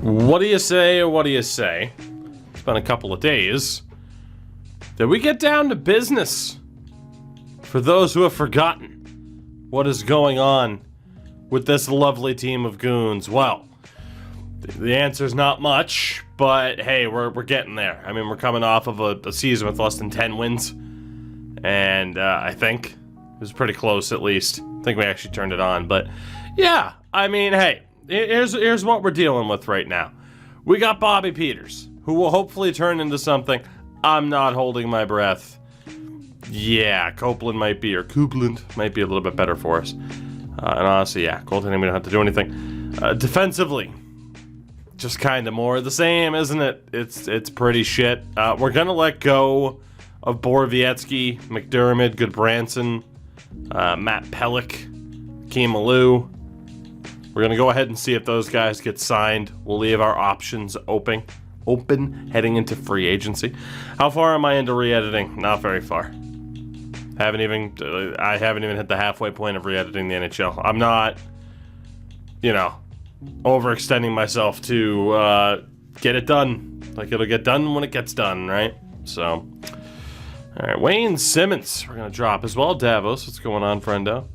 What do you say, what do you say? It's been a couple of days. Did we get down to business? For those who have forgotten what is going on with this lovely team of goons, well, the answer's not much, but hey, we're getting there. I mean, we're coming off of a season with less than 10 wins, and I think it was pretty close at least. I think we actually turned it on, but yeah, I mean, hey, here's what we're dealing with right now. We got Bobby Peters, who will hopefully turn into something. I'm not holding my breath. Yeah, Copeland might be a little bit better for us. And honestly, yeah, goaltending, we don't have to do anything. Defensively, just kind of more of the same, isn't it? It's pretty shit. We're gonna let go of Borowiecki, McDermott, Goodbranson, Matt Pellick, Keem-Alou. We're gonna go ahead and see if those guys get signed. We'll leave our options open heading into free agency. How far am I into re-editing? Not very far. I haven't even hit the halfway point of re-editing the NHL. I'm not, overextending myself to get it done. Like, it'll get done when it gets done, right? So, all right, Wayne Simmons, we're gonna drop as well. Davos, what's going on, friendo?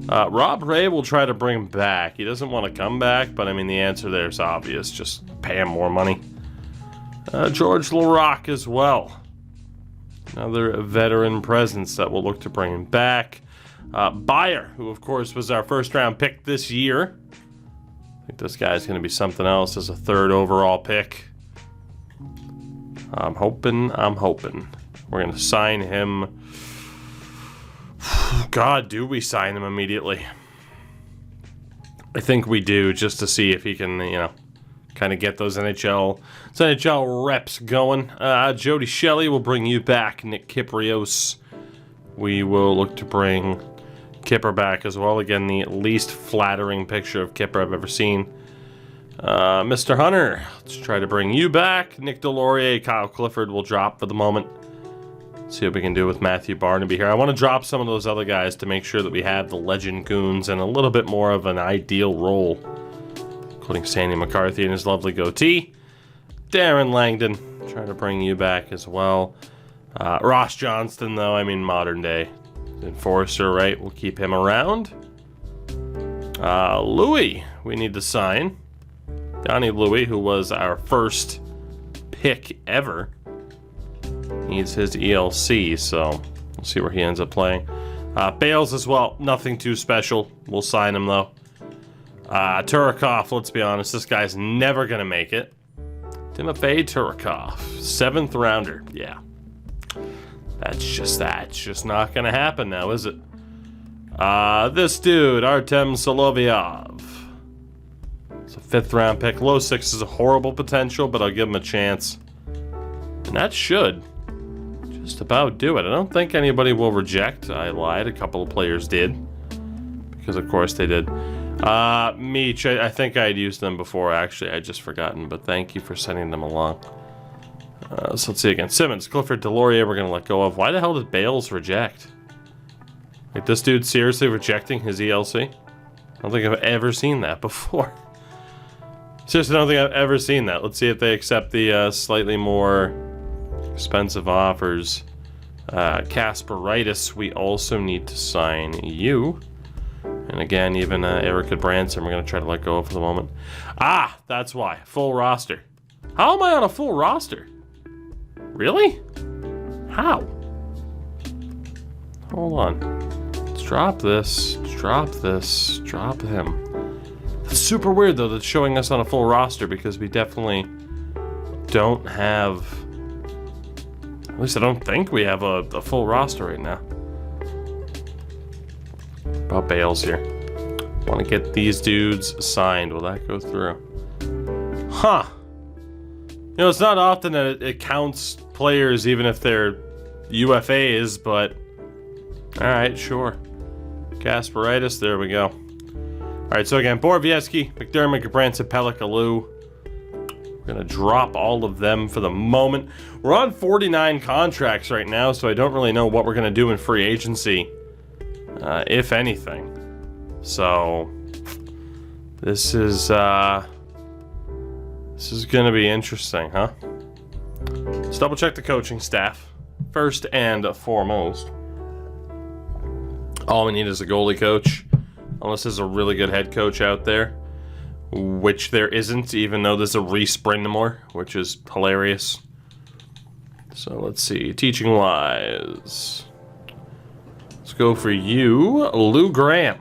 Rob Ray will try to bring him back. He doesn't want to come back, but I mean, the answer there is obvious. Just pay him more money. George Larocque as well. Another veteran presence that will look to bring him back. Bayer, who of course was our first round pick this year. I think this guy's going to be something else as a third overall pick. I'm hoping. We're going to sign him. God, do we sign him immediately? I think we do, just to see if he can, kind of get those NHL reps going. Jody Shelley will bring you back. Nick Kyprios. We will look to bring Kipper back as well. Again, the least flattering picture of Kipper I've ever seen. Mr. Hunter, let's try to bring you back. Nick Delorier, Kyle Clifford will drop for the moment. See what we can do with Matthew Barnaby here. I want to drop some of those other guys to make sure that we have the legend goons in a little bit more of an ideal role, including Sandy McCarthy and his lovely goatee. Darren Langdon, trying to bring you back as well. Ross Johnston, though, I mean, modern day enforcer, right? We'll keep him around. Louis, we need to sign. Donnie Louis, who was our first pick ever, needs his ELC, so we'll see where he ends up playing. Bales as well, nothing too special. We'll sign him, though. Turakov, let's be honest, this guy's never going to make it. Timofey Turakov, 7th rounder. Yeah. That's just not going to happen now, is it? This dude, Artem Solovyov. It's a 5th round pick. Low 6 is a horrible potential, but I'll give him a chance. And that should just about do it. I don't think anybody will reject. I lied. A couple of players did. Because, of course, they did. Meech, I think I had used them before, actually. I'd just forgotten, but thank you for sending them along. So let's see again. Simmons, Clifford, Delorier, we're going to let go of. Why the hell did Bales reject? Like, this dude seriously rejecting his ELC? I don't think I've ever seen that before. Seriously, I don't think I've ever seen that. Let's see if they accept the slightly more expensive offers. Kasperitis, we also need to sign you. And again, even Erica Branson, we're going to try to let go of for the moment. Ah, that's why. Full roster. How am I on a full roster? Really? How? Hold on. Let's drop this. Let's drop this. Drop him. It's super weird, though, that's showing us on a full roster, because we definitely don't have... At least I don't think we have a full roster right now. About Bales here. Want to get these dudes signed. Will that go through? Huh. It's not often that it counts players even if they're UFAs, but... Alright, sure. Kasperitis, there we go. Alright, so again, Borowiecki, McDermott, Goodbranson, Pellick, Alou. We're going to drop all of them for the moment. We're on 49 contracts right now, so I don't really know what we're going to do in free agency. If anything. So, this is This is going to be interesting, huh? Let's double check the coaching staff. First and foremost, all we need is a goalie coach. Unless there's a really good head coach out there. Which there isn't, even though there's a Reese Brindamore, which is hilarious. So let's see. Teaching-wise. Let's go for you, Lou Graham.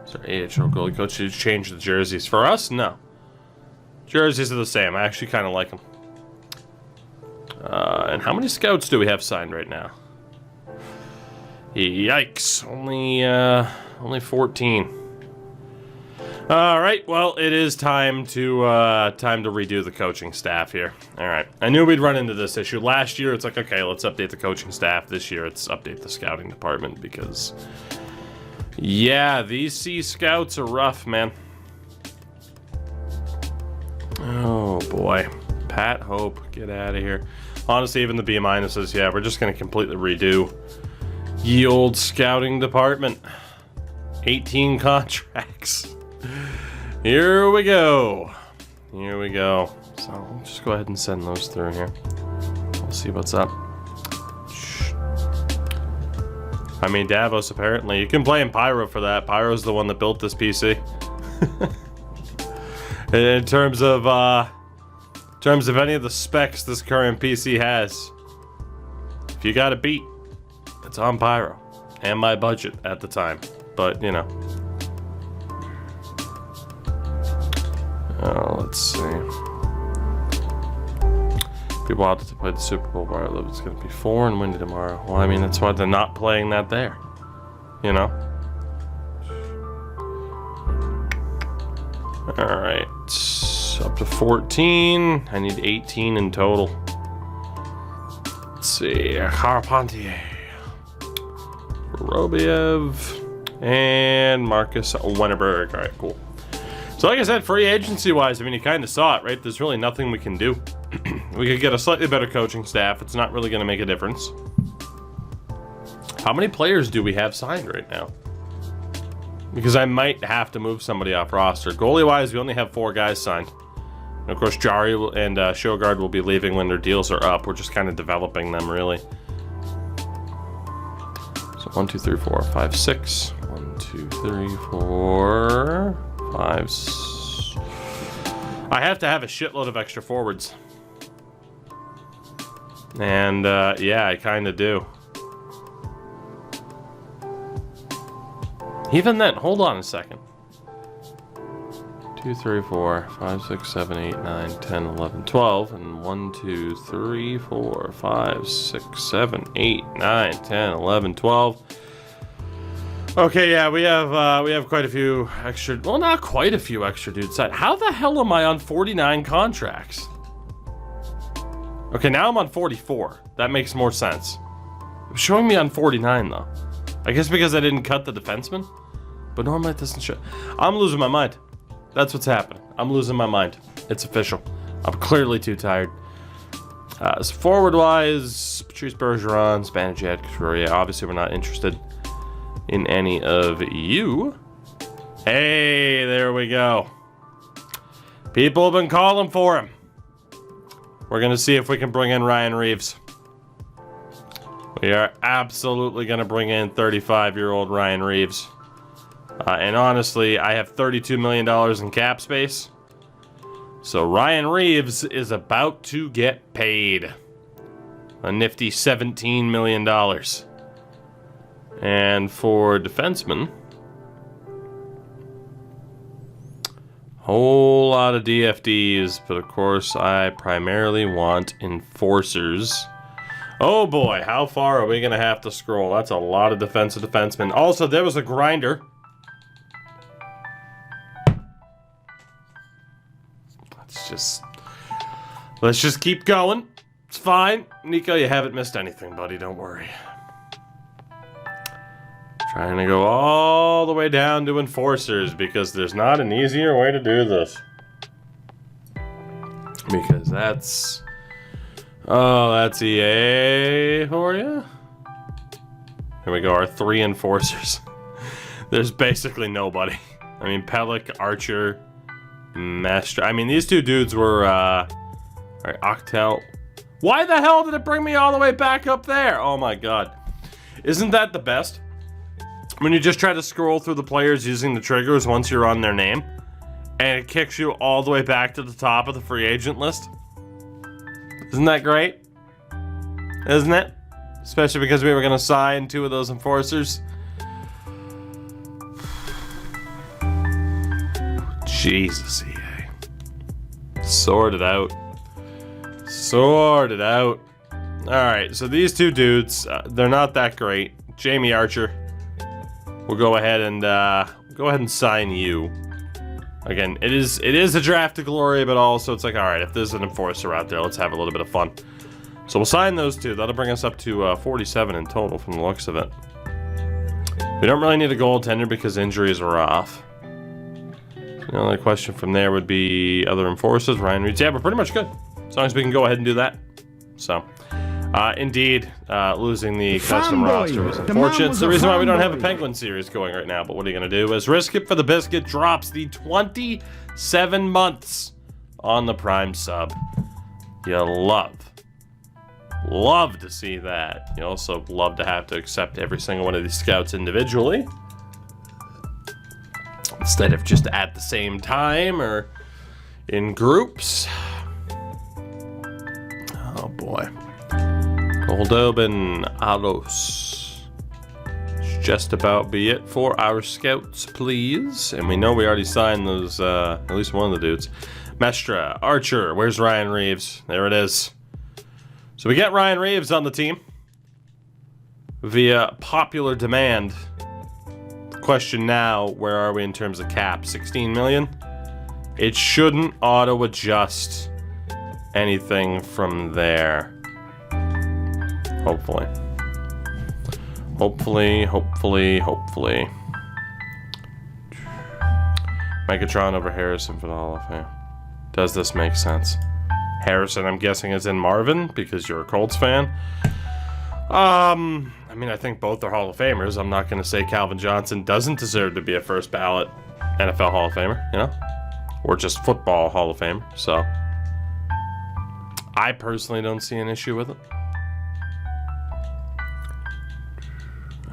Is our AHL goalie coach? Did you change the jerseys? For us? No. Jerseys are the same. I actually kind of like them. And how many scouts do we have signed right now? Yikes. Only 14. All right, well, it is time to redo the coaching staff here. All right, I knew we'd run into this issue. Last year, it's like, okay, let's update the coaching staff. This year, it's update the scouting department because, yeah, these C scouts are rough, man. Oh, boy. Pat Hope, get out of here. Honestly, even the B minuses, yeah, we're just going to completely redo ye old scouting department. 18 contracts. Here we go. Here we go. So I'll just go ahead and send those through here. We'll see what's up. I mean, Davos, apparently. You can blame Pyro for that. Pyro's the one that built this PC. In terms of any of the specs this current PC has, if you got a beat, it's on Pyro. And my budget at the time. But, you know. Let's see. Be wild to play the Super Bowl where I live. It's going to be 4 and windy tomorrow. Well, I mean, that's why they're not playing that there. You know? Alright. Up to 14. I need 18 in total. Let's see. Carpentier. Robiev. And Marcus Wennerberg. Alright, cool. So like I said, free agency-wise, I mean, you kind of saw it, right? There's really nothing we can do. We could get a slightly better coaching staff. It's not really going to make a difference. How many players do we have signed right now? Because I might have to move somebody off roster. Goalie-wise, we only have 4 guys signed. And of course, Jari and Shogard will be leaving when their deals are up. We're just kind of developing them, really. So 1, 2, 3, 4, 5, 6. 1, 2, 3, 4... 5. I have to have a shitload of extra forwards. And, yeah, I kind of do. Even then, hold on a second. 2, 3, 4, 5, 6, 7, 8, 9, 10, 11, 12. And 1, 2, 3, 4, 5, 6, 7, 8, 9, 10, 11, 12. Okay, yeah, we have quite a few extra, well, not quite a few extra dudes signed. How the hell am I on 49 contracts? Okay, now I'm on 44. That makes more sense. It's showing me on 49, though. I guess because I didn't cut the defenseman? But normally it doesn't show. I'm losing my mind. That's what's happening. I'm losing my mind. It's official. I'm clearly too tired. So forward-wise, Patrice Bergeron, Zibanejad, Couturier. Obviously, we're not interested in any of you. Hey, there we go. People have been calling for him. We're going to see if we can bring in Ryan Reeves. We are absolutely going to bring in 35-year-old Ryan Reeves. And honestly, I have $32 million in cap space. So Ryan Reeves is about to get paid a nifty $17 million. And for defensemen, whole lot of DFDs, but of course I primarily want enforcers. Oh boy, how far are we going to have to scroll? That's a lot of defensive defensemen. Also, there was a grinder. Let's just keep going. It's fine. Nico, you haven't missed anything, buddy. Don't worry. Trying to go all the way down to enforcers because there's not an easier way to do this. Because that's... Oh, that's EA for you. Here we go, our 3 enforcers. There's basically nobody. I mean, Pellick, Archer, Mestra. I mean, these two dudes were, alright, Octel. Why the hell did it bring me all the way back up there? Oh my god. Isn't that the best? When you just try to scroll through the players using the triggers once you're on their name, and it kicks you all the way back to the top of the free agent list? Isn't that great? Isn't it? Especially because we were going to sign 2 of those enforcers. Jesus, EA. Sort it out. Sort it out. Alright, so these 2 dudes, they're not that great. Jamie Archer. We'll go ahead and sign you. Again, it is a draft to glory, but also it's like, alright, if there's an enforcer out there, let's have a little bit of fun. So we'll sign those 2. That'll bring us up to 47 in total from the looks of it. We don't really need a goaltender because injuries are off. The only question from there would be other enforcers. Ryan Reeds. Yeah, we're pretty much good. As long as we can go ahead and do that. So, indeed, losing the custom roster was unfortunate. It's the reason why we don't have a Penguin series going right now. But what are you going to do? As Risk It for the Biscuit drops the 27 months on the Prime sub. You love to see that. You also love to have to accept every single one of these scouts individually, instead of just at the same time or in groups. Oh boy. Goldobin Alos. It's just about be it for our scouts, please. And we know we already signed those, at least one of the dudes. Mestra, Archer, where's Ryan Reeves? There it is. So we get Ryan Reeves on the team via popular demand. The question now, where are we in terms of cap? 16 million? It shouldn't auto-adjust anything from there. Hopefully. Hopefully. Megatron over Harrison for the Hall of Fame. Does this make sense? Harrison, I'm guessing, is in Marvin because you're a Colts fan. I mean, I think both are Hall of Famers. I'm not going to say Calvin Johnson doesn't deserve to be a first ballot NFL Hall of Famer, you know? Or just football Hall of Famer, so I personally don't see an issue with it.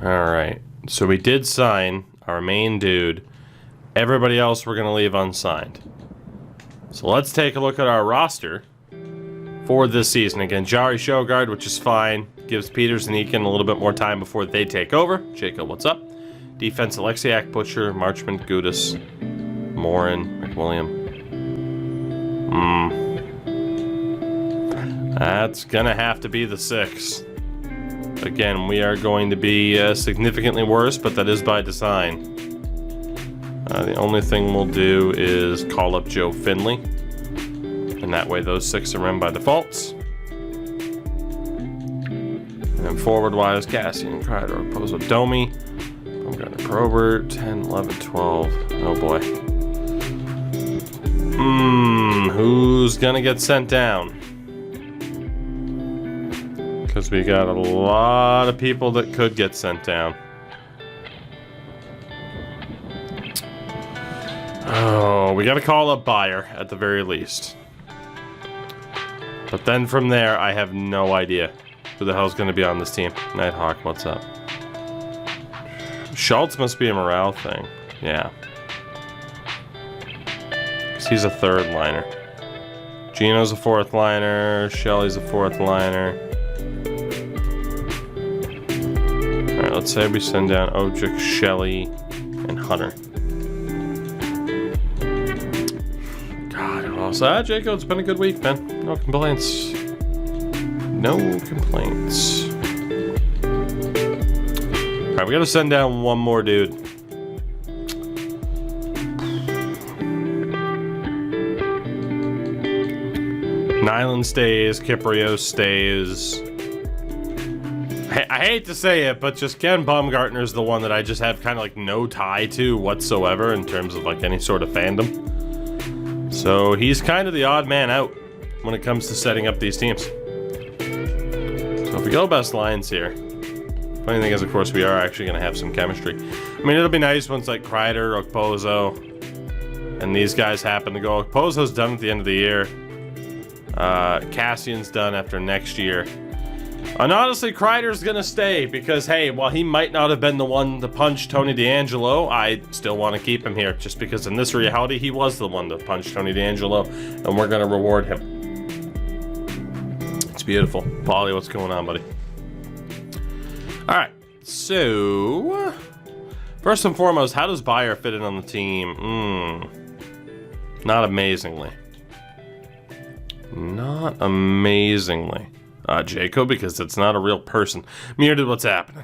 Alright, so we did sign our main dude. Everybody else we're going to leave unsigned. So let's take a look at our roster for this season. Again, Jari Shogard, which is fine. Gives Peters and Eakin a little bit more time before they take over. Jacob, what's up? Defense, Alexiak, Butcher, Marchment, Gudis, Morin, McWilliam. That's gonna have to be the 6. Again, we are going to be significantly worse, but that is by design. The only thing we'll do is call up Joe Finley. And that way those 6 are in by default. And then forward-wise, Cassian, Kreider, Pozo, Domi, Bumgarner, Probert, 10, 11, 12. Oh boy. Who's gonna get sent down? Because we got a lot of people that could get sent down. Oh, we gotta call up Bayer at the very least. But then from there, I have no idea who the hell's gonna be on this team. Nighthawk, what's up? Schultz must be a morale thing. Yeah. Because he's a 3rd liner. Gino's a 4th liner. Shelley's a 4th liner. Alright, let's say we send down Ojik, Shelley, and Hunter. So, Jacob, it's been a good week, man. No complaints. No complaints. Alright, we gotta send down one more dude. Nyland stays, Kiprios stays. I hate to say it, but just Ken Baumgartner's the one that I just have kind of like no tie to whatsoever in terms of like any sort of fandom. So he's kind of the odd man out when it comes to setting up these teams. So if we go best lines here, funny thing is, of course, we are actually going to have some chemistry. I mean, it'll be nice once like Kreider, Okposo, And these guys happen to go. Pozo's done at the end of the year. Cassian's done after next year. And honestly, Kreider's gonna stay because, hey, while he might not have been the one to punch Tony D'Angelo, I still want to keep him here just because in this reality, he was the one to punch Tony D'Angelo, and we're gonna reward him. It's beautiful. Paulie, what's going on, buddy? All right, so first and foremost, how does Bayer fit in on the team? Not amazingly. Not amazingly. Jacob, because it's not a real person. Muted, what's happening?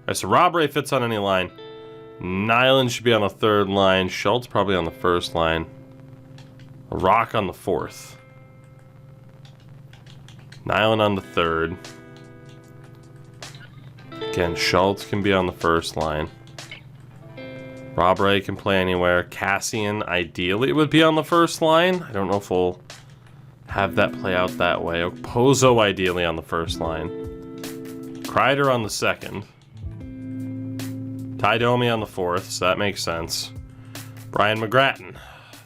Alright, so Rob Ray fits on any line. Nyland should be on the third line. Schultz probably on the first line. Rock on the fourth. Nyland on the third. Again, Schultz can be on the first line. Rob Ray can play anywhere. Cassian, ideally, would be on the first line. I don't know if we'll have that play out that way. Pozo, ideally, on the first line. Kreider on the second. Ty Domi on the fourth, so that makes sense. Brian McGrattan,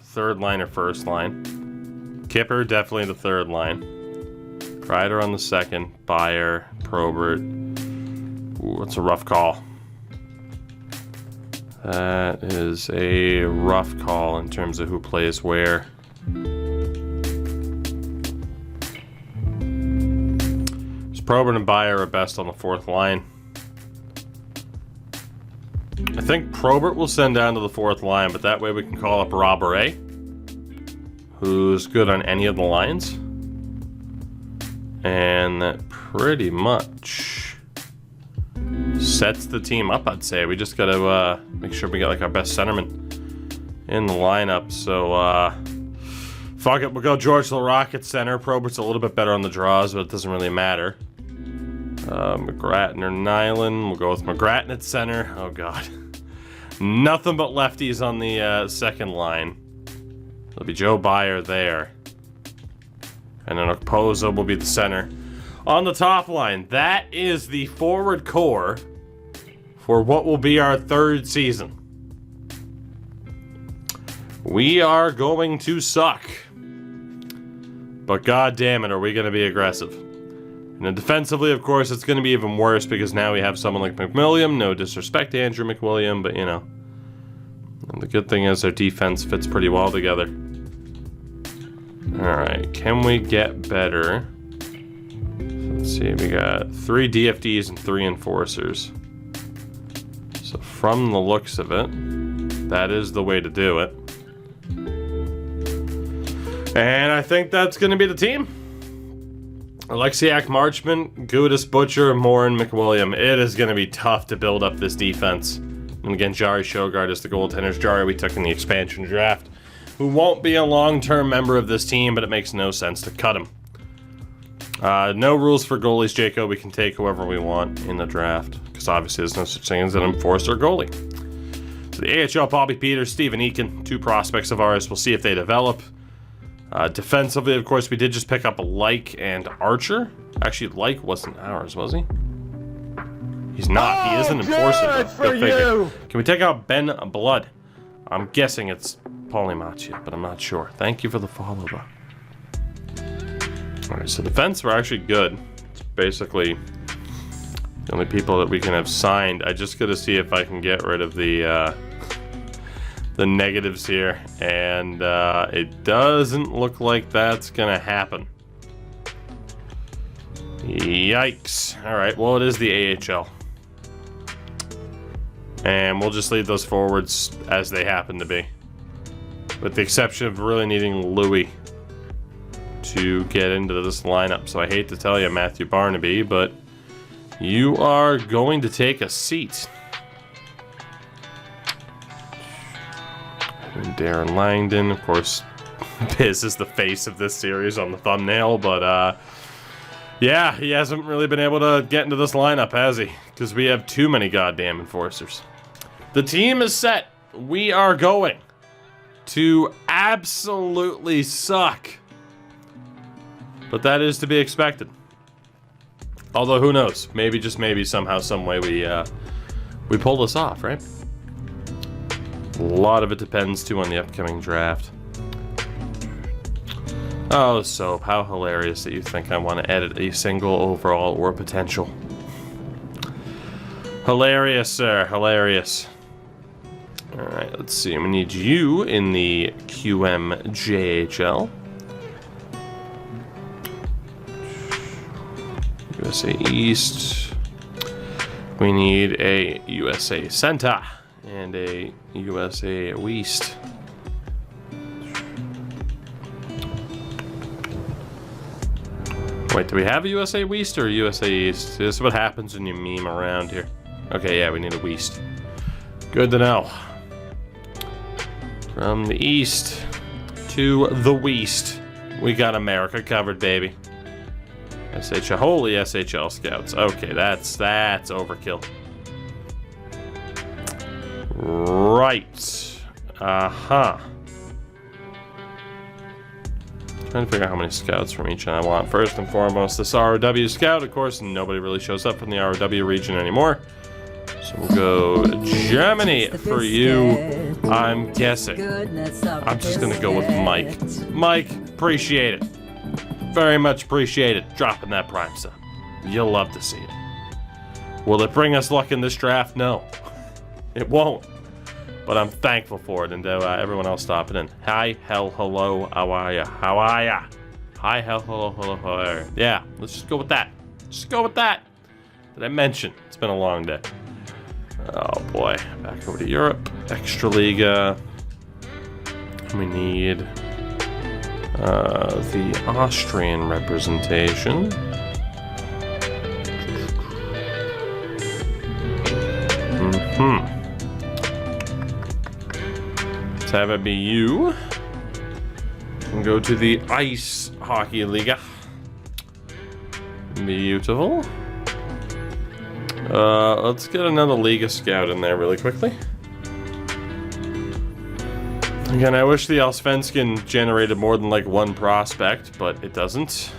third line or first line. Kipper, definitely the third line. Kreider on the second. Bayer, Probert. Ooh, that's a rough call. That is a rough call in terms of who plays where. Probert and Bayer are best on the fourth line. I think Probert will send down to the fourth line, but that way we can call up Rob Ray, who's good on any of the lines. And that pretty much sets the team up, I'd say. We just gotta make sure we get like our best centerman in the lineup. So fuck it, we'll go George LaRocque at center. Probert's a little bit better on the draws, but it doesn't really matter. McGrattan or Nyland. We'll go with McGrattan at center. Oh god. Nothing but lefties on the second line. It'll be Joe Bayer there. And then Pozo will be the center. On the top line, that is the forward core for what will be our third season. We are going to suck. But god damn it, are we going to be aggressive. And then defensively, of course, it's going to be even worse because now we have someone like McWilliam. No disrespect to Andrew McWilliam, but you know. And the good thing is our defense fits pretty well together. Alright, can we get better? Let's see, we got 3 DFDs and 3 enforcers. So from the looks of it, that is the way to do it. And I think that's going to be the team. Alexiak, Marchman, Gudis, Butcher, Morin, McWilliam. It is going to be tough to build up this defense. And again, Jari Shogard is the goaltenders. Jari we took in the expansion draft, who won't be a long-term member of this team, but it makes no sense to cut him. No rules for goalies, Jacob. We can take whoever we want in the draft, because obviously there's no such thing as an enforcer goalie. So the AHL, Bobby Peters, Steven Eakin, 2 prospects of ours. We'll see if they develop. Defensively, of course, we did just pick up a Like and Archer. Actually, Like wasn't ours, was he? He's not. He is an enforcer. For you. Can we take out Ben Blood? I'm guessing it's Polymatia, but I'm not sure. Thank you for the follow, though. Alright, so defense, we're actually good. It's basically the only people that we can have signed. I just gotta see if I can get rid of the negatives here, and it doesn't look like that's gonna happen. Yikes. Alright, well, it is the AHL. And we'll just leave those forwards as they happen to be. With the exception of really needing Louis to get into this lineup. So I hate to tell you, Matthew Barnaby, but you are going to take a seat. And Darren Langdon, of course, Biz is the face of this series on the thumbnail, but yeah, he hasn't really been able to get into this lineup, has he? Because we have too many goddamn enforcers. The team is set. We are going to absolutely suck. But that is to be expected. Although, who knows? Maybe, just maybe, somehow, some way we pull this off, right? A lot of it depends, too, on the upcoming draft. Oh, Soap, how hilarious that you think I want to edit a single overall or potential. Hilarious, sir. Hilarious. Alright, let's see. We need you in the QMJHL. USA East. We need a USA Center and a USA West. Wait, do we have a USA West or a USA East? This is what happens when you meme around here. Okay, yeah, we need a West. Good to know. From the East to the West, we got America covered, baby. SHL, holy SHL scouts. Okay, that's overkill. Right. Trying to figure out how many scouts from each I want. First and foremost, this ROW scout. Of course, nobody really shows up from the ROW region anymore. So we'll go Germany for you, I'm guessing. I'm just going to go with Mike. Mike, appreciate it. Very much appreciate it. Dropping that prime sub. You'll love to see it. Will it bring us luck in this draft? No. It won't. But I'm thankful for it, and everyone else stopping in. Hi, hell, hello, how are ya? How are ya? Hi, hell, hello, how are ya? Yeah, let's just go with that. Just go with that. Did I mention? It's been a long day. Oh boy, back over to Europe. Extraliga. We need the Austrian representation. Let's have it be you. And go to the Ice Hockey Liga. Beautiful. Let's get another Liga scout in there really quickly. Again, I wish the Allsvenskan generated more than like one prospect, but it doesn't.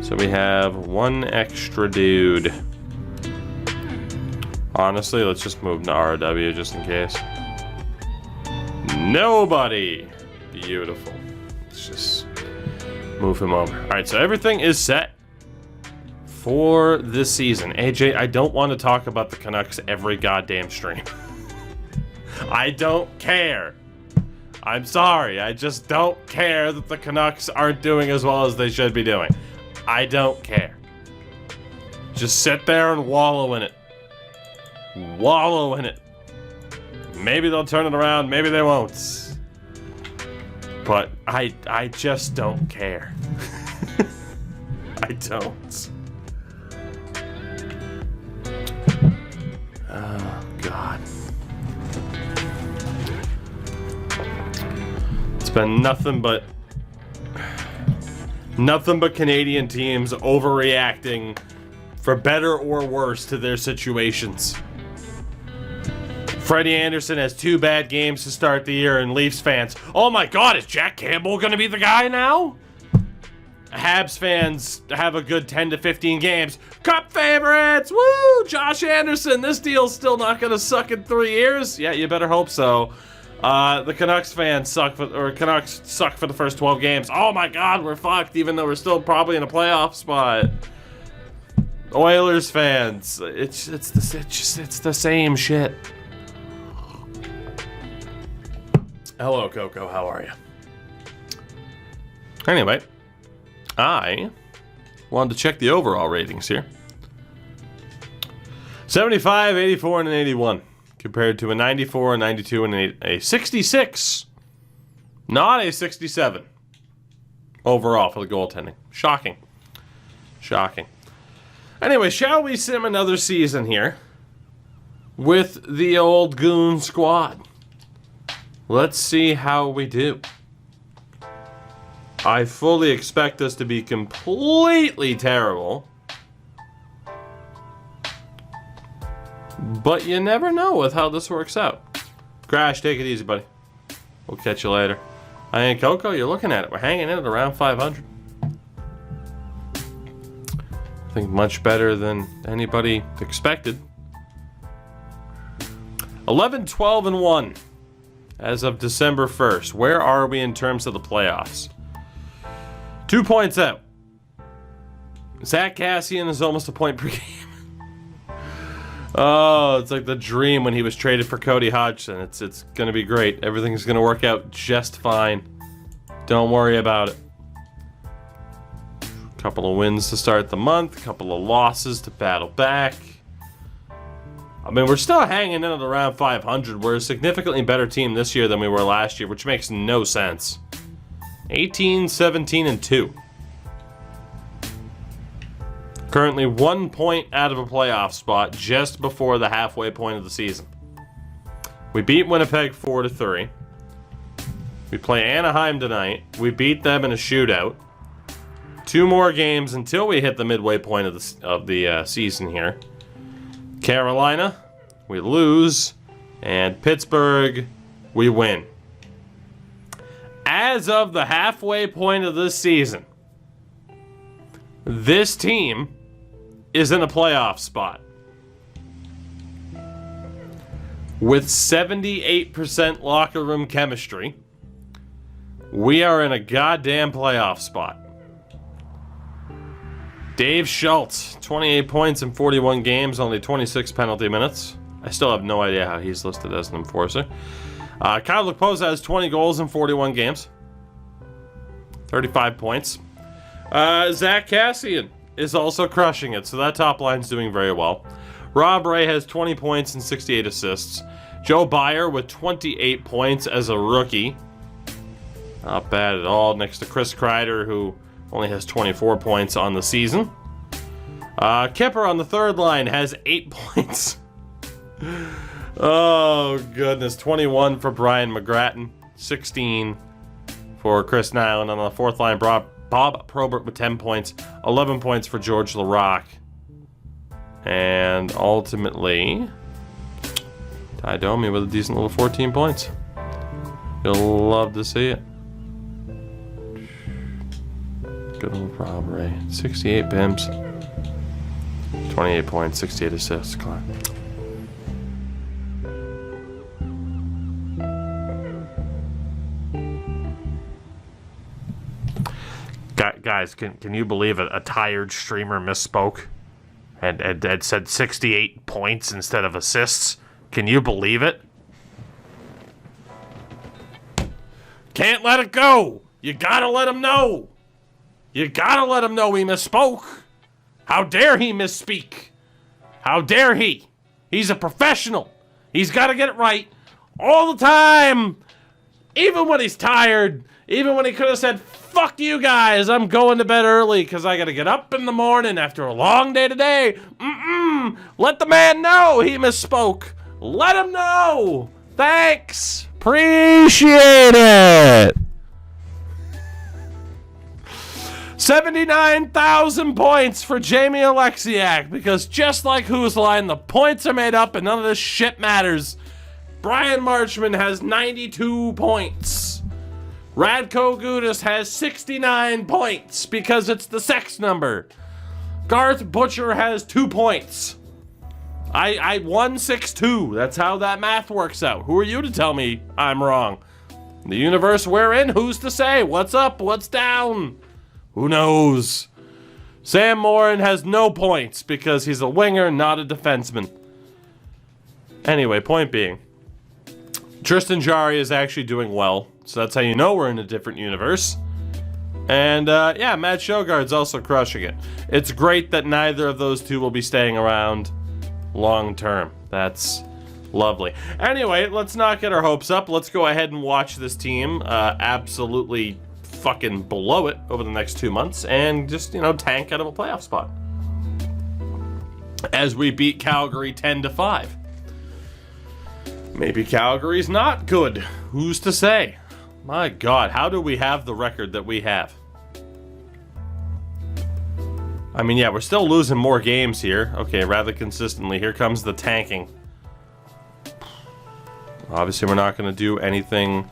So we have one extra dude. Honestly, let's just move to ROW just in case. Nobody! Beautiful. Let's just move him over. Alright, so everything is set for this season. AJ, I don't want to talk about the Canucks every goddamn stream. I don't care. I'm sorry. I just don't care that the Canucks aren't doing as well as they should be doing. I don't care. Just sit there and wallow in it. Wallow in it. Maybe they'll turn it around, maybe they won't. But I just don't care. I don't. Oh, God. It's been nothing but Canadian teams overreacting for better or worse to their situations. Freddie Anderson has 2 bad games to start the year, and Leafs fans, oh my God, is Jack Campbell going to be the guy now? Habs fans have a good 10 to 15 games. Cup favorites, woo! Josh Anderson, this deal's still not going to suck in 3 years. Yeah, you better hope so. The Canucks fans Canucks suck for the first 12 games. Oh my God, we're fucked, even though we're still probably in a playoff spot. Oilers fans, it's the same shit. Hello, Coco. How are you? Anyway, I wanted to check the overall ratings here. 75, 84, and an 81. Compared to a 94, a 92, and a 66. Not a 67. Overall for the goaltending. Shocking. Shocking. Anyway, shall we sim another season here with the old Goon squad? Let's see how we do. I fully expect us to be completely terrible. But you never know with how this works out. Crash, take it easy, buddy. We'll catch you later. I ain't Coco, you're looking at it. We're hanging in at around 500. I think much better than anybody expected. 11, 12, and 1 as of December 1st. Where are we in terms of the playoffs? 2 points out. Zach Kassian is almost a point per game. Oh, it's like the dream when he was traded for Cody Hodgson. It's going to be great. Everything's going to work out just fine. Don't worry about it. Couple of wins to start the month. Couple of losses to battle back. I mean, we're still hanging in at around 500. We're a significantly better team this year than we were last year, which makes no sense. 18, 17, and 2. Currently 1 point out of a playoff spot just before the halfway point of the season. We beat Winnipeg 4-3. We play Anaheim tonight. We beat them in a shootout. 2 more games until we hit the midway point of the season here. Carolina, we lose. And Pittsburgh, we win. As of the halfway point of this season, this team is in a playoff spot. With 78% locker room chemistry, we are in a goddamn playoff spot. Dave Schultz, 28 points in 41 games, only 26 penalty minutes. I still have no idea how he's listed as an enforcer. Kyle Lukpoza has 20 goals in 41 games. 35 points. Zach Kassian is also crushing it, so that top line's doing very well. Rob Ray has 20 points and 68 assists. Joe Byer with 28 points as a rookie. Not bad at all, next to Chris Kreider, who only has 24 points on the season. Kipper on the third line has 8 points. Oh, goodness. 21 for Brian McGrattan. 16 for Chris Nyland. On the fourth line, Bob Probert with 10 points. 11 points for George Larocque. And ultimately, Ty Domi with a decent little 14 points. You'll love to see it. Good old Rob Ray. 68 bims. 28 points, 68 assists. Clark. Guys, can you believe a tired streamer misspoke and said 68 points instead of assists? Can you believe it? Can't let it go. You gotta let him know. You gotta let him know he misspoke. How dare he misspeak? How dare he? He's a professional. He's gotta get it right all the time. Even when he's tired. Even when he could have said, fuck you guys, I'm going to bed early because I got to get up in the morning after a long day today. Let the man know he misspoke. Let him know. Thanks. Appreciate it. 79,000 points for Jamie Alexiak because just like Who's Line, the points are made up and none of this shit matters. Brian Marchman has 92 points. Radko Gudas has 69 points because it's the sex number. Garth Butcher has 2 points. I won 6-2. That's how that math works out. Who are you to tell me I'm wrong? The universe we're in, who's to say? What's up? What's down? Who knows? Sam Morin has no points because he's a winger, not a defenseman. Anyway, point being, Tristan Jarry is actually doing well. So that's how you know we're in a different universe. And, yeah, Matt Sjogard's also crushing it. It's great that neither of those two will be staying around long term. That's lovely. Anyway, let's not get our hopes up. Let's go ahead and watch this team absolutely fucking blow it over the next 2 months and just, tank out of a playoff spot. As we beat Calgary 10-5. Maybe Calgary's not good. Who's to say? My God, how do we have the record that we have? I mean, yeah, we're still losing more games here. Okay, rather consistently. Here comes the tanking. Obviously, we're not going to do anything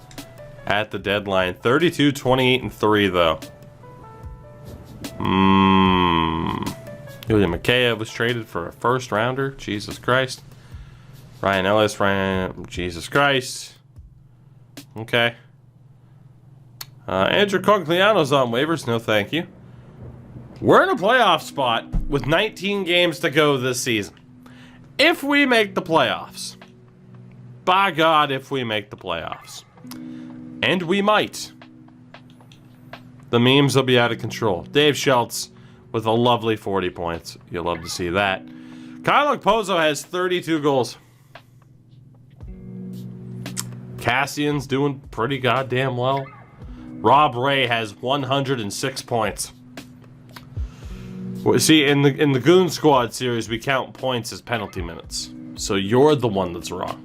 at the deadline. 32, 28, and 3, though. Ilya Mikheyev was traded for a first-rounder. Jesus Christ. Ryan Ellis, Jesus Christ. Okay. Andrew Cogliano's on waivers. No, thank you. We're in a playoff spot with 19 games to go this season. If we make the playoffs, by God, if we make the playoffs, and we might, the memes will be out of control. Dave Schultz with a lovely 40 points. You'll love to see that. Kyle Okposo has 32 goals. Cassian's doing pretty goddamn well. Rob Ray has 106 points. Well, see, in the Goon Squad series, we count points as penalty minutes. So you're the one that's wrong.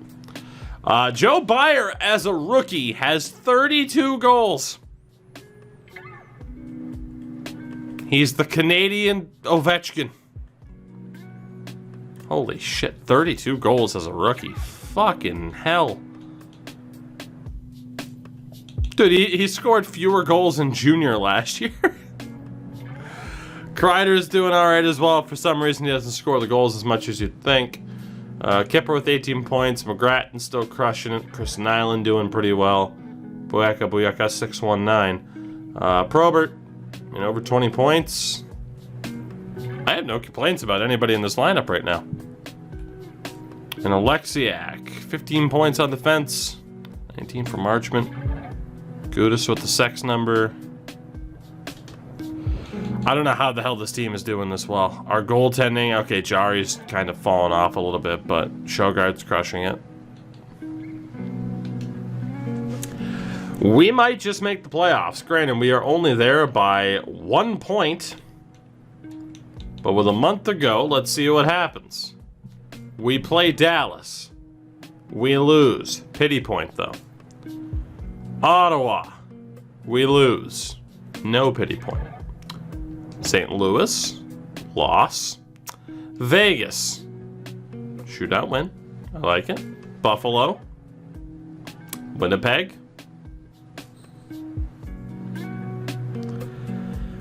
Joe Byer, as a rookie, has 32 goals. He's the Canadian Ovechkin. Holy shit, 32 goals as a rookie. Fucking hell. Dude, he scored fewer goals in junior last year. Kreider's doing alright as well. For some reason, he doesn't score the goals as much as you'd think. Kipper with 18 points. McGrattan still crushing it. Chris Nyland doing pretty well. Booyaka 619. Probert, over 20 points. I have no complaints about anybody in this lineup right now. And Alexiak, 15 points on defense. 19 for Marchment. Gudis with the sex number. I don't know how the hell this team is doing this well. Our goaltending, okay, Jari's kind of fallen off a little bit, but Sjogard's crushing it. We might just make the playoffs. Granted, we are only there by 1 point. But with a month to go, let's see what happens. We play Dallas. We lose. Pity point, though. Ottawa. We lose. No pity point. St. Louis. Loss. Vegas. Shootout win. I like it. Buffalo. Winnipeg.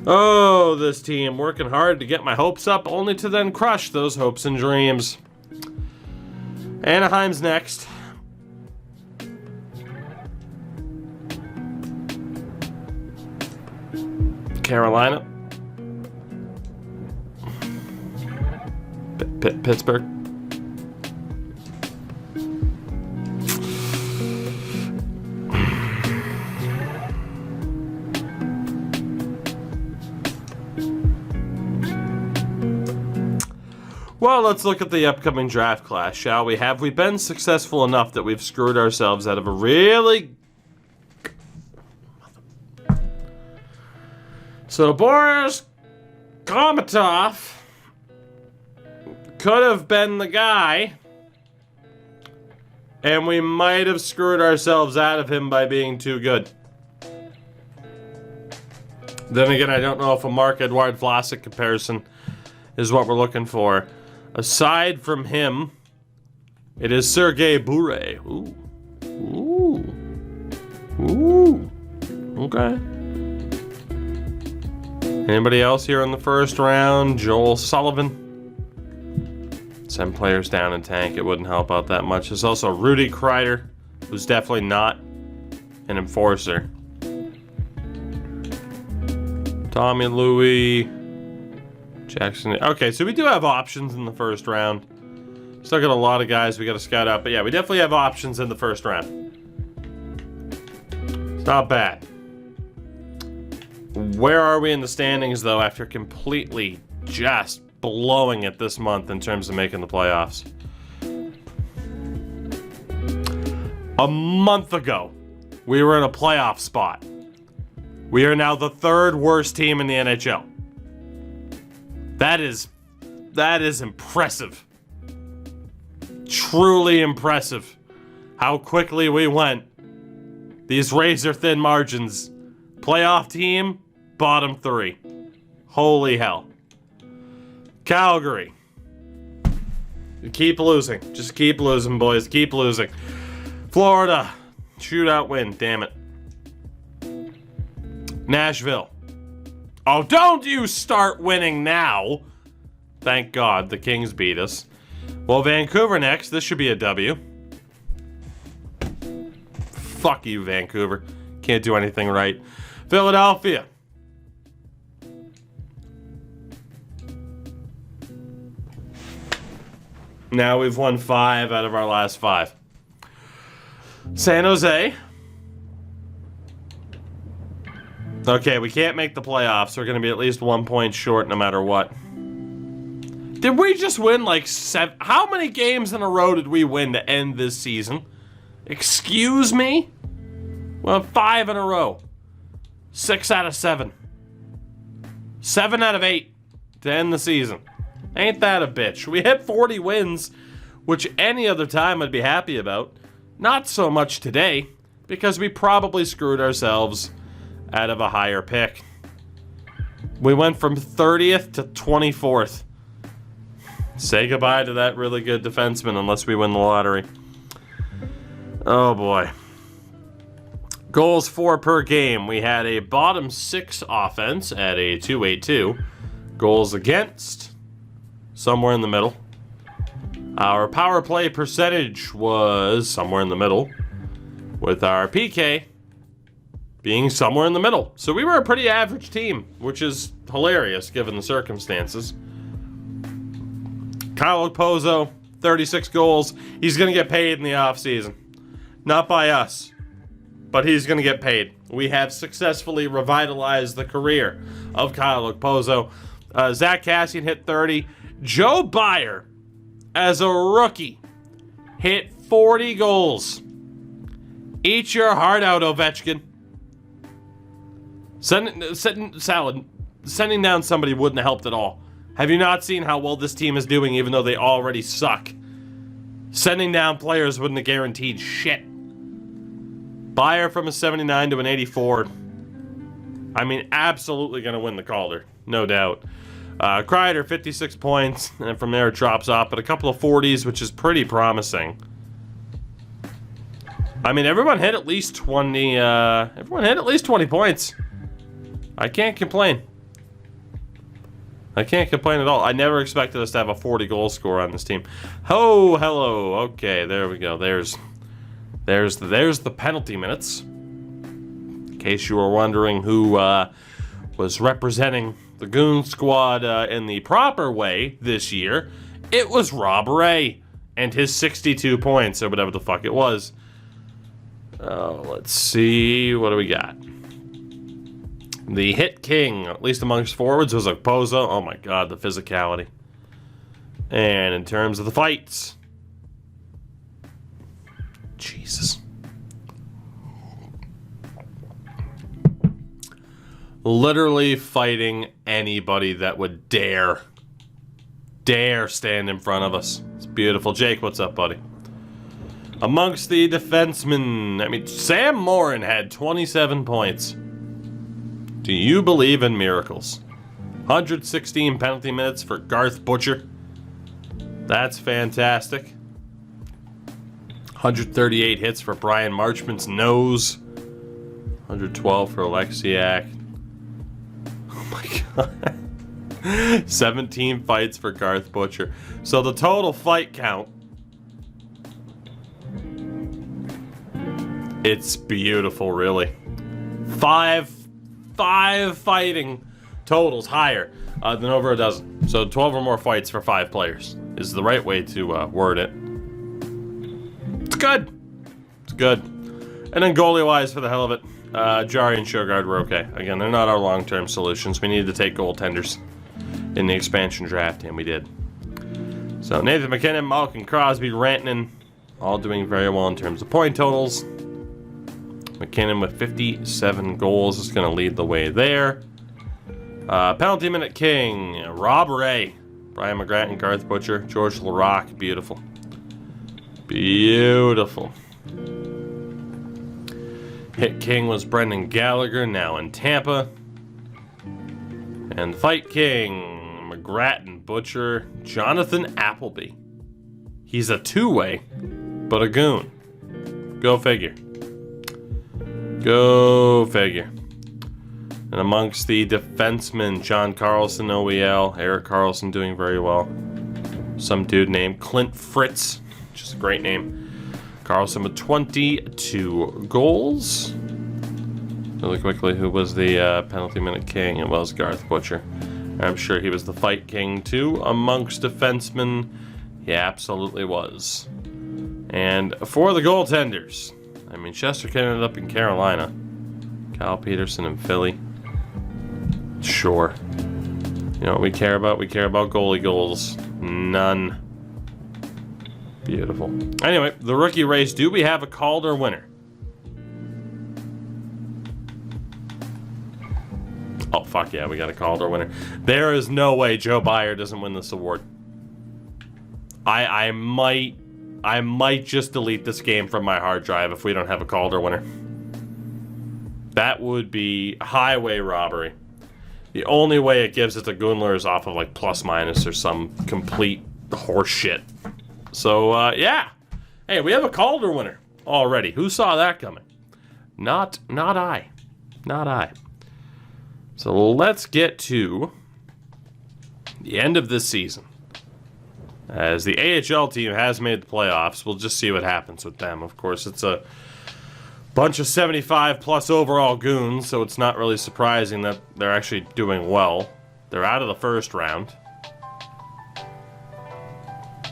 Oh, this team working hard to get my hopes up, only to then crush those hopes and dreams. Anaheim's next. Carolina. Pittsburgh. Well, let's look at the upcoming draft class, shall we? Have we been successful enough that we've screwed ourselves out of a really... So Boris Komatov could have been the guy, and we might have screwed ourselves out of him by being too good. Then again, I don't know if a Marc-Edouard Vlasic comparison is what we're looking for. Aside from him, it is Sergei Bure. Ooh. Ooh. Ooh. Okay. Anybody else here in the first round? Joel Sullivan. Send players down in tank. It wouldn't help out that much. There's also Rudy Kreider, who's definitely not an enforcer. Tommy Louie. Jackson. Okay, so we do have options in the first round. Still got a lot of guys we got to scout out. But yeah, we definitely have options in the first round. It's not bad. Where are we in the standings, though, after completely just blowing it this month in terms of making the playoffs? A month ago, we were in a playoff spot. We are now the third worst team in the NHL. That is impressive. Truly impressive. How quickly we went. These razor-thin margins. Playoff team, bottom 3. Holy hell. Calgary. You keep losing. Just keep losing, boys. Keep losing. Florida. Shootout win. Damn it. Nashville. Oh, don't you start winning now. Thank God the Kings beat us. Well, Vancouver next. This should be a W. Fuck you, Vancouver. Can't do anything right. Philadelphia. Now we've won 5 out of our last 5. San Jose. Okay, we can't make the playoffs. We're going to be at least 1 point short no matter what. Did we just win like 7? How many games in a row did we win to end this season? Excuse me? Well, 5 in a row. 6 out of 7. 7 out of 8 to end the season. Ain't that a bitch? We hit 40 wins, which any other time I'd be happy about. Not so much today, because we probably screwed ourselves out of a higher pick. We went from 30th to 24th. Say goodbye to that really good defenseman unless we win the lottery. Oh boy. Goals for per game. We had a bottom 6 offense at a 2.82. Goals against, somewhere in the middle. Our power play percentage was somewhere in the middle, with our PK being somewhere in the middle. So we were a pretty average team, which is hilarious given the circumstances. Kyle Okposo, 36 goals. He's going to get paid in the offseason. Not by us, but he's going to get paid. We have successfully revitalized the career of Kyle Okposo. Zach Kassian hit 30. Joe Byer, as a rookie, hit 40 goals. Eat your heart out, Ovechkin. Sending down somebody wouldn't have helped at all. Have you not seen how well this team is doing even though they already suck? Sending down players wouldn't have guaranteed shit. Byer from a 79 to an 84. I mean, absolutely going to win the Calder. No doubt. Kreider, 56 points. And from there it drops off. But a couple of 40s, which is pretty promising. I mean, everyone hit at least 20. Everyone hit at least 20 points. I can't complain. I can't complain at all. I never expected us to have a 40 goal score on this team. Oh, hello. Okay, there we go. There's the penalty minutes. In case you were wondering who was representing the Goon squad in the proper way this year, it was Rob Ray and his 62 points, or whatever the fuck it was. Let's see. What do we got? The hit king, at least amongst forwards, was Okposo. Oh my god, the physicality. And in terms of the fights, Jesus. Literally fighting anybody that would dare stand in front of us. It's beautiful. Jake, what's up, buddy? Amongst the defensemen, I mean, Sam Morin had 27 points. Do you believe in miracles? 116 penalty minutes for Garth Butcher. That's fantastic. 138 hits for Brian Marchment's nose. 112 for Alexiak. Oh my god. 17 fights for Garth Butcher. So the total fight count, it's beautiful, really. Five fighting totals higher than over a dozen. So 12 or more fights for 5 players is the right way to word it. It's good. It's good. And then goalie-wise, for the hell of it, Jari and Sjogard were okay. Again, they're not our long-term solutions. We needed to take goaltenders in the expansion draft, and we did. So Nathan McKinnon, Malcolm Crosby, Rantanen, all doing very well in terms of point totals. McKinnon with 57 goals is going to lead the way there. Penalty minute king, Rob Ray, Brian McGrattan, Garth Butcher, George Laraque. Beautiful. Beautiful. Hit king was Brendan Gallagher, now in Tampa. And fight king, McGrattan, Butcher, Jonathan Appleby. He's a two-way, but a goon. Go figure. Go figure. And amongst the defensemen, John Carlson, OEL, Eric Carlson doing very well. some dude named Clint Fritz, which is a great name. Carlson with 22 goals. Really quickly, who was the penalty minute king? It was Garth Butcher. I'm sure he was the fight king too amongst defensemen. He absolutely was. And for the goaltenders, I mean, Shesterkin ended up in Carolina. Kyle Peterson in Philly. Sure. You know what we care about? We care about goalie goals. None. Beautiful. Anyway, the rookie race. Do we have a Calder winner? Oh, fuck yeah, we got a Calder winner. There is no way Joe Byer doesn't win this award. I might just delete this game from my hard drive if we don't have a Calder winner. That would be highway robbery. The only way it gives it to Gunler is off of like plus minus or some complete horse shit. So, yeah. Hey, we have a Calder winner already. Who saw that coming? Not I. Not I. So let's get to the end of this season. As the AHL team has made the playoffs, we'll just see what happens with them. Of course, it's a bunch of 75-plus overall goons, so it's not really surprising that they're actually doing well. They're out of the first round.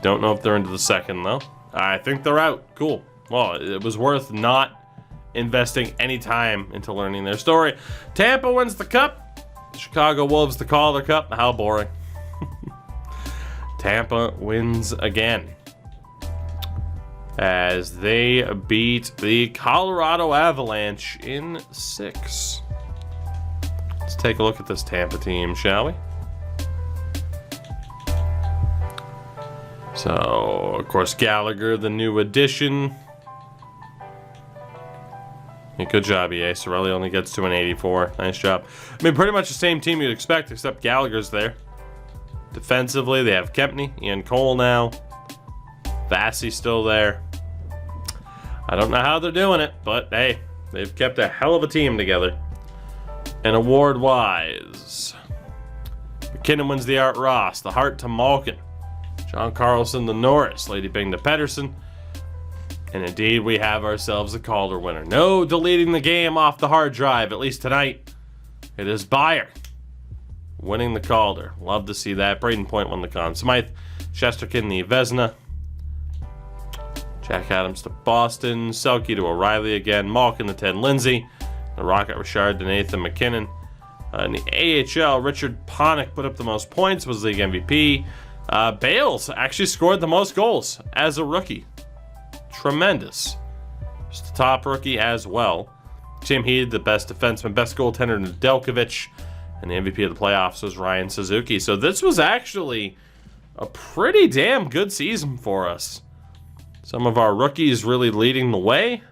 Don't know if they're into the second, though. I think they're out. Cool. Well, it was worth not investing any time into learning their story. Tampa wins the cup. Chicago Wolves the Calder Cup. How boring. Tampa wins again as they beat the Colorado Avalanche in 6. Let's take a look at this Tampa team, shall we? So, of course, Gallagher, the new addition. Yeah, good job, EA. Sorelli only gets to an 84. Nice job. I mean, pretty much the same team you'd expect, except Gallagher's there. Defensively, they have Kempney, Ian Cole now. Vassey's still there. I don't know how they're doing it, but hey, they've kept a hell of a team together. And award-wise, McKinnon wins the Art Ross, the Hart to Malkin, John Carlson the Norris, Lady Bing to Pedersen. And indeed, we have ourselves a Calder winner. No deleting the game off the hard drive, at least tonight. It is Byer winning the Calder. Love to see that. Braden Point won the Conn Smythe. Shesterkin the Vezina. Jack Adams to Boston. Selke to O'Reilly again. Malkin to Ted Lindsay. The Rocket Richard to Nathan McKinnon. In the AHL, Richard Panik put up the most points, was league MVP. Bales actually scored the most goals as a rookie. Tremendous. Just the top rookie as well. Tim Heed, the best defenseman, best goaltender, Nedeljkovic. And the MVP of the playoffs was Ryan Suzuki. So this was actually a pretty damn good season for us. Some of our rookies really leading the way.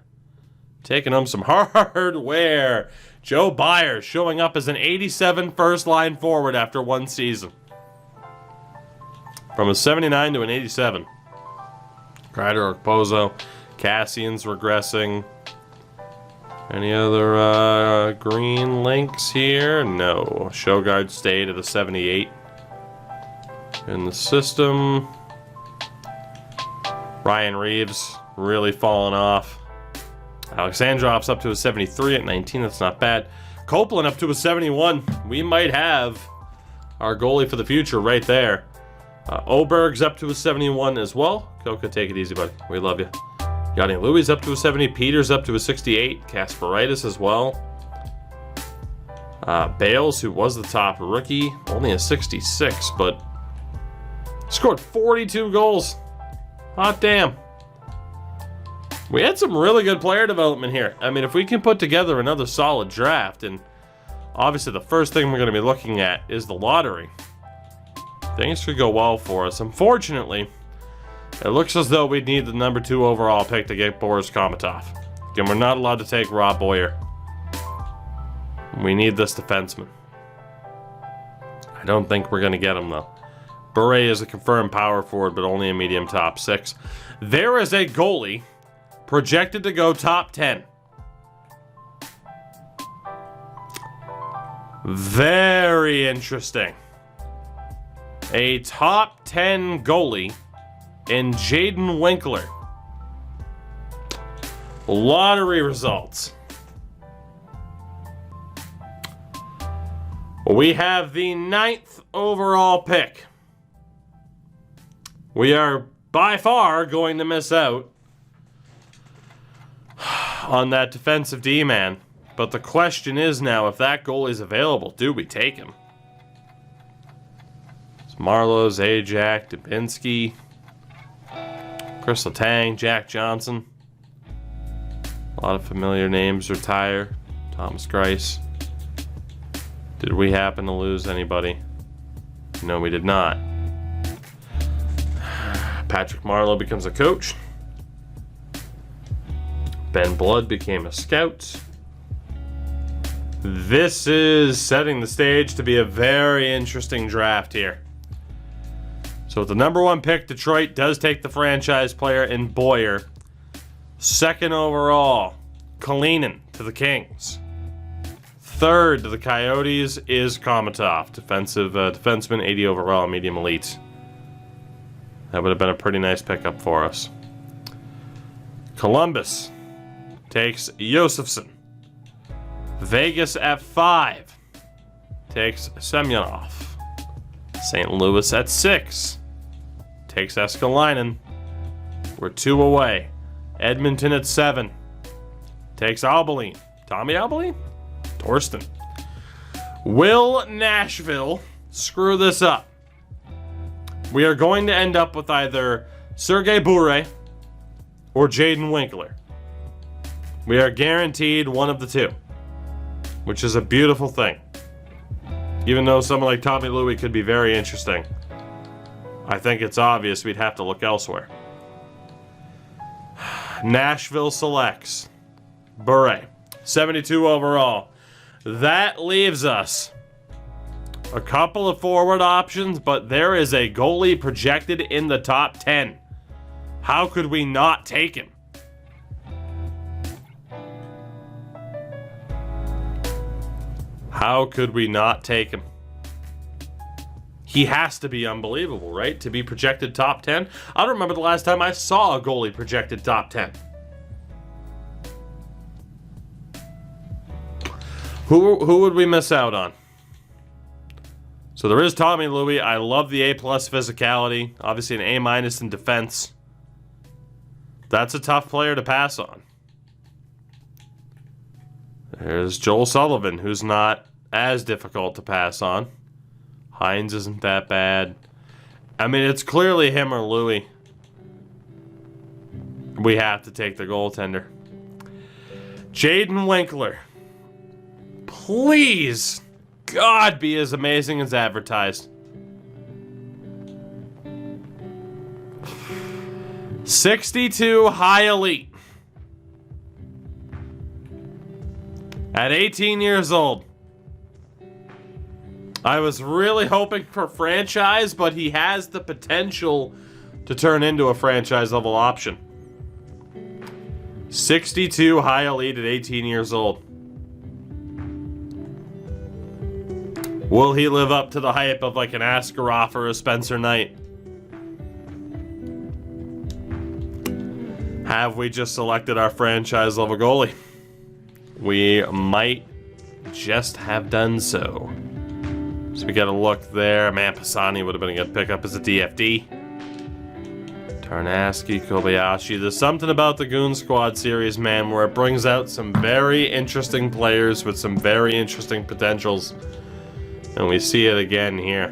Taking home some hardware. Joe Byer showing up as an 87 first-line forward after one season. From a 79 to an 87. Kreider, Okposo, Cassian's regressing. Any other green links here? No. Sjogard stayed at a 78. In the system, Ryan Reeves really falling off. Alexandrov's up to a 73 at 19. That's not bad. Copeland up to a 71. We might have our goalie for the future right there. Oberg's up to a 71 as well. Coca, take it easy, buddy. We love you. Yanni Louis up to a 70. Peters up to a 68. Kasparaitis as well. Bales, who was the top rookie, only a 66, but scored 42 goals. Hot damn. We had some really good player development here. I mean, if we can put together another solid draft, and obviously the first thing we're going to be looking at is the lottery, things could go well for us. Unfortunately, it looks as though we'd need the number 2 overall pick to get Boris Komatov. Again, we're not allowed to take Rob Boyer. We need this defenseman. I don't think we're going to get him, though. Bure is a confirmed power forward, but only a medium top 6. There is a goalie projected to go top 10. Very interesting. a top 10 goalie in Jaden Winkler. Lottery results. We have the 9th overall pick. We are by far going to miss out on that defensive D-man. But the question is now, if that goalie is available, do we take him? It's Marlowe, Zajac, Dubinsky, Chris Letang, Jack Johnson. A lot of familiar names retire. Thomas Greiss. Did we happen to lose anybody? No, we did not. Patrick Marlowe becomes a coach. Ben Blood became a scout. This is setting the stage to be a very interesting draft here. So with the number 1 pick, Detroit does take the franchise player in Boyer. 2nd overall, Kalinin to the Kings. 3rd to the Coyotes is Komatov, defenseman, 80 overall, medium elite. That would have been a pretty nice pickup for us. Columbus takes Yosefson. Vegas at 5 takes Semyonov. St. Louis at 6 takes Eskalainen. We're 2 away. Edmonton at 7 takes Albaline. Tommy Albaline? Torsten. Will Nashville screw this up? We are going to end up with either Sergei Bure or Jaden Winkler. We are guaranteed one of the two, which is a beautiful thing. Even though someone like Tommy Louie could be very interesting, I think it's obvious we'd have to look elsewhere. Nashville selects Bure, 72 overall. That leaves us a couple of forward options, but there is a goalie projected in the top 10. How could we not take him? How could we not take him? He has to be unbelievable, right? To be projected top 10? I don't remember the last time I saw a goalie projected top 10. Who would we miss out on? So there is Tommy Louie. I love the A+ physicality. Obviously an A- in defense. That's a tough player to pass on. There's Joel Sullivan, who's not as difficult to pass on. Hines isn't that bad. I mean, it's clearly him or Louie. We have to take the goaltender. Jaden Winkler. Please, God, be as amazing as advertised. 62 high elite. At 18 years old. I was really hoping for franchise, but he has the potential to turn into a franchise level option. 62 high elite at 18 years old. Will he live up to the hype of like an Askarov or a Spencer Knight? Have we just selected our franchise level goalie? We might just have done so. So we got to look there. Man, Pisani would have been a good pickup as a DFD. Tarnasky, Kobayashi. There's something about the Goon Squad series, man, where it brings out some very interesting players with some very interesting potentials. And we see it again here.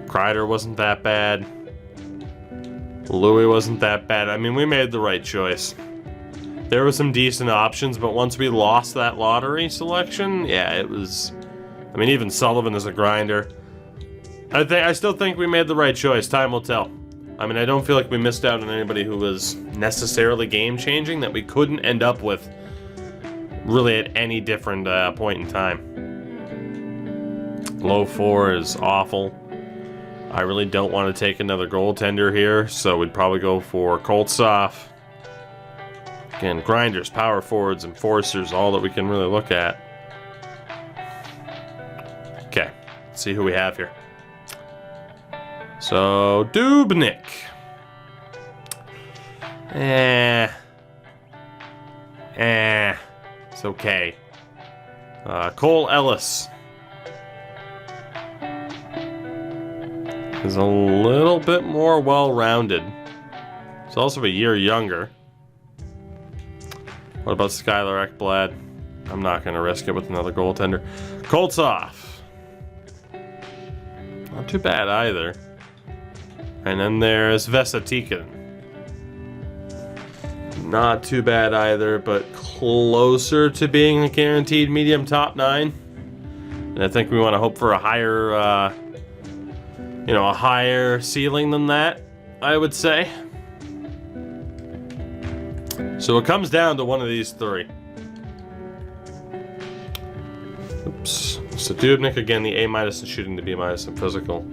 Kreider wasn't that bad. Louis wasn't that bad. I mean, we made the right choice. There were some decent options, but once we lost that lottery selection, yeah, it was... I mean, even Sullivan is a grinder. I still think we made the right choice. Time will tell. I mean, I don't feel like we missed out on anybody who was necessarily game-changing that we couldn't end up with really at any different point in time. Low 4 is awful. I really don't want to take another goaltender here, so we'd probably go for Koltsov. Again, grinders, power forwards, enforcers, all that we can really look at. Okay, let's see who we have here. So, Dubnyk. It's okay. Cole Ellis is a little bit more well-rounded. He's also a year younger. What about Skylar Ekblad? I'm not going to risk it with another goaltender. Koltsov. Not too bad either. And then there's Vesa Tikkanen. Not too bad either, but closer to being a guaranteed medium top 9. And I think we want to hope for a higher, a higher ceiling than that, I would say. So it comes down to one of these three. Oops. So Dubnyk again, the A- in shooting, the B- in physical.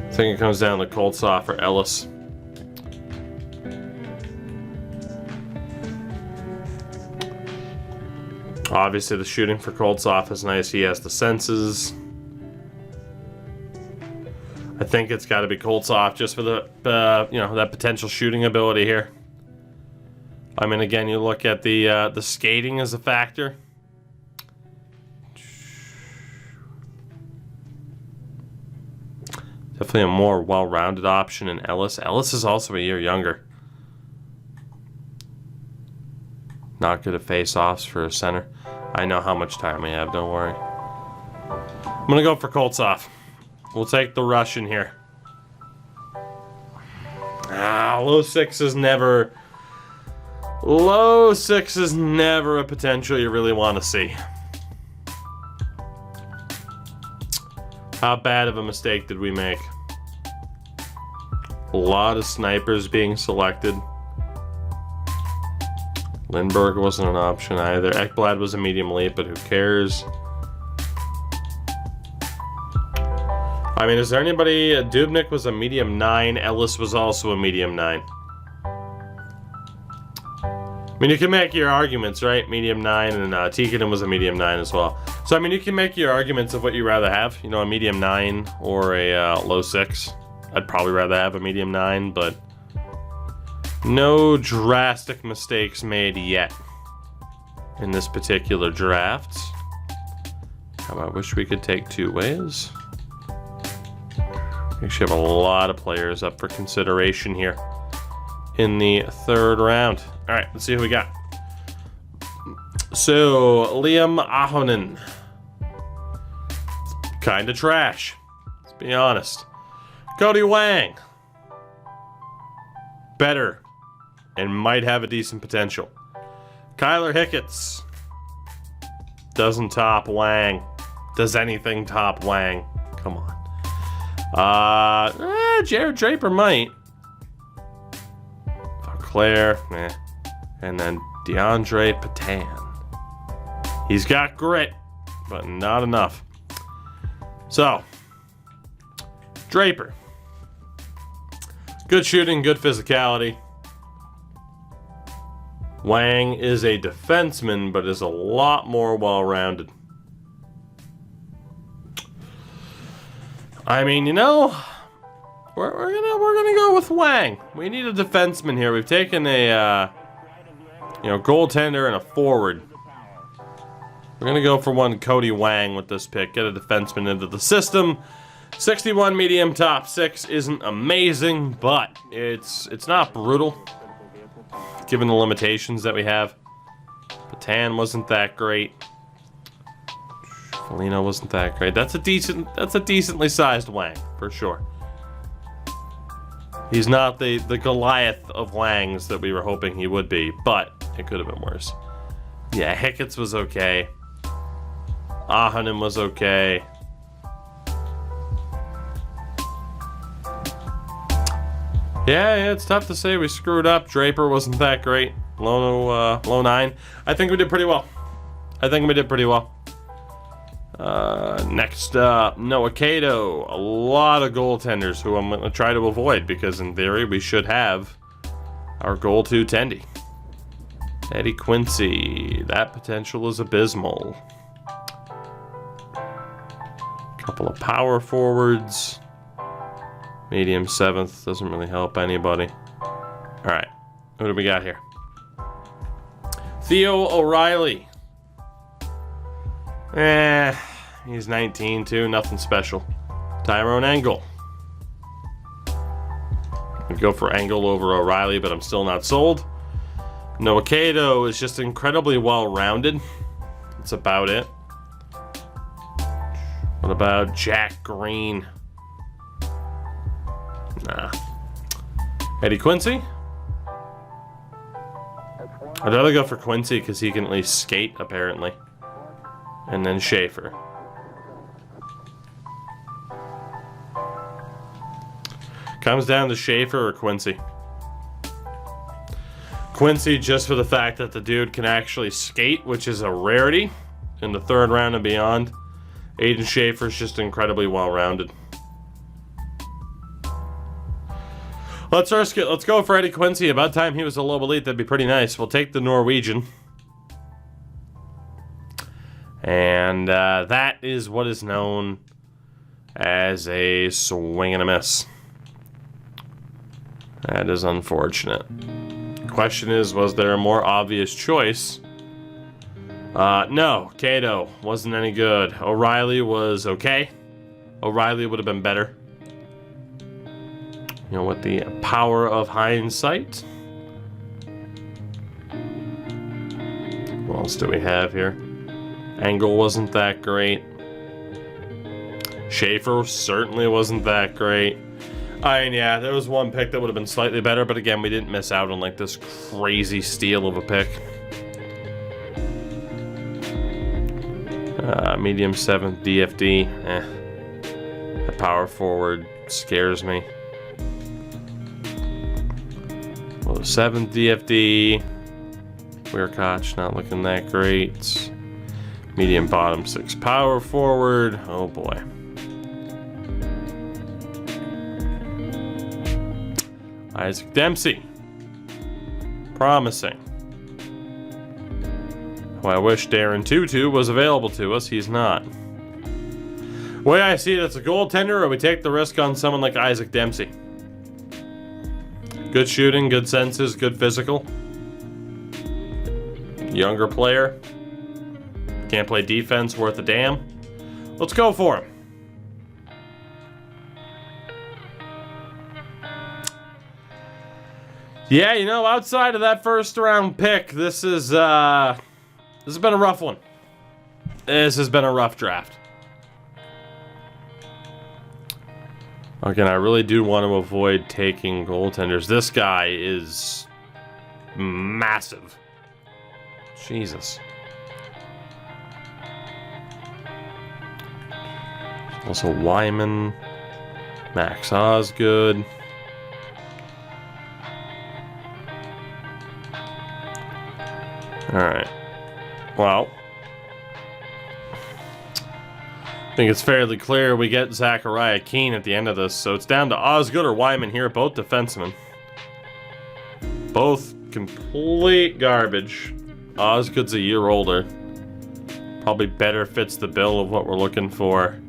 I think it comes down to Koltsov or Ellis. Obviously, the shooting for Koltsov is nice. He has the senses. I think it's got to be Koltsov just for the that potential shooting ability here. I mean, again, you look at the skating as a factor. Definitely a more well-rounded option in Ellis. Ellis is also a year younger. Not good at face-offs for a center. I know how much time we have, don't worry. I'm going to go for Koltsov. We'll take the Russian here. Low six is never a potential you really want to see. How bad of a mistake did we make? A lot of snipers being selected. Lindbergh wasn't an option either. Ekblad was a medium late, but who cares? I mean, is there anybody... Dubnyk was a medium 9. Ellis was also a medium 9. I mean, you can make your arguments, right? Medium 9, and Tikkanen was a medium 9 as well. So, I mean, you can make your arguments of what you'd rather have. You know, a medium 9 or a low 6. I'd probably rather have a medium 9, but... no drastic mistakes made yet in this particular draft. How I wish we could take two ways. We actually have a lot of players up for consideration here in the third round. All right, let's see who we got. So, Liam Ahonen. Kind of trash. Let's be honest. Cody Wang. Better. And might have a decent potential. Kyler Hicketts. Doesn't top Wang. Does anything top Wang? Come on. Jared Draper might. Claire, and then DeAndre Patan. He's got grit, but not enough. So, Draper. Good shooting, good physicality. Wang is a defenseman, but is a lot more well-rounded. I mean, you know, we're gonna go with Wang. We need a defenseman here. We've taken a goaltender and a forward. We're gonna go for one Cody Wang with this pick. Get a defenseman into the system. 61 medium top 6 isn't amazing, but it's not brutal given the limitations that we have. Patan wasn't that great. Foligno wasn't that great. That's a decently sized Wang, for sure. He's not the Goliath of Wangs that we were hoping he would be, but it could have been worse. Yeah, Hicketts was okay. Ahonen was okay. Yeah, it's tough to say we screwed up. Draper wasn't that great. Low 9. I think we did pretty well. Next up, Noah Cato. A lot of goaltenders who I'm going to try to avoid because in theory we should have our goal to Tendy. Eddie Quincy. That potential is abysmal. Couple of power forwards. Medium 7th. Doesn't really help anybody. Alright. Who do we got here? Theo O'Reilly. He's 19 too. Nothing special. Tyrone Engel. I'd go for Engel over O'Reilly, but I'm still not sold. Noah Cato is just incredibly well-rounded. That's about it. What about Jack Green? Nah. Eddie Quincy? I'd rather go for Quincy because he can at least skate, apparently. And then Schaefer. Comes down to Schaefer or Quincy. Quincy just for the fact that the dude can actually skate, which is a rarity in the 3rd round and beyond. Aiden Schaefer's just incredibly well-rounded. Let's risk it. Let's go for Eddie Quincy. About time he was a low elite. That'd be pretty nice. We'll take the Norwegian. And that is what is known as a swing and a miss. That is unfortunate. Question is, was there a more obvious choice? No, Cato wasn't any good. O'Reilly was okay. O'Reilly would have been better. You know, with the power of hindsight. What else do we have here? Engel wasn't that great. Schaefer certainly wasn't that great. I mean, yeah, there was one pick that would have been slightly better, but again, we didn't miss out on like this crazy steal of a pick. Medium 7th DFD. The power forward scares me. Well, the 7th DFD. Weirkoch not looking that great. Medium bottom 6 power forward. Oh boy. Isaac Dempsey. Promising. Well, I wish Darren Tutu was available to us. He's not. The way I see it, it's a goaltender, or we take the risk on someone like Isaac Dempsey. Good shooting, good senses, good physical. Younger player. Can't play defense worth a damn. Let's go for him. Yeah, you know, outside of that 1st round pick, this has been a rough one. This has been a rough draft. Again, I really do want to avoid taking goaltenders. This guy is massive. Jesus. Also Wyman, Max Osgood. Alright. Well, I think it's fairly clear we get Zachariah Keene at the end of this, so it's down to Osgood or Wyman here, both defensemen. Both complete garbage. Osgood's a year older. Probably better fits the bill of what we're looking for.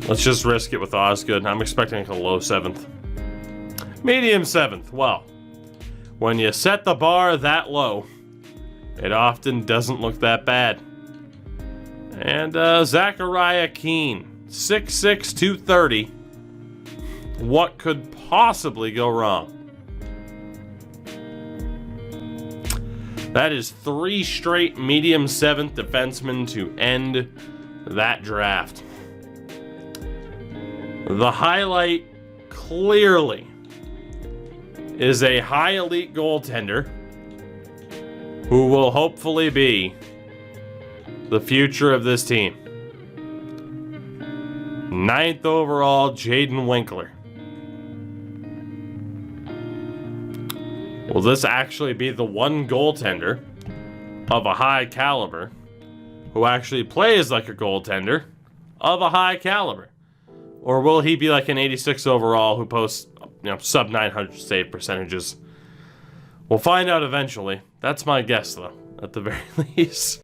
Let's just risk it with Osgood. I'm expecting like a low 7th. Medium 7th. Well, when you set the bar that low, it often doesn't look that bad. And Zachariah Keene, 6'6", 230. What could possibly go wrong? That is 3 straight medium 7th defensemen to end that draft. The highlight clearly is a high elite goaltender who will hopefully be the future of this team. 9th overall, Jaden Winkler. Will this actually be the one goaltender of a high caliber who actually plays like a goaltender of a high caliber? Or will he be like an 86 overall who posts, sub 900 save percentages? We'll find out eventually. That's my guess, though, at the very least.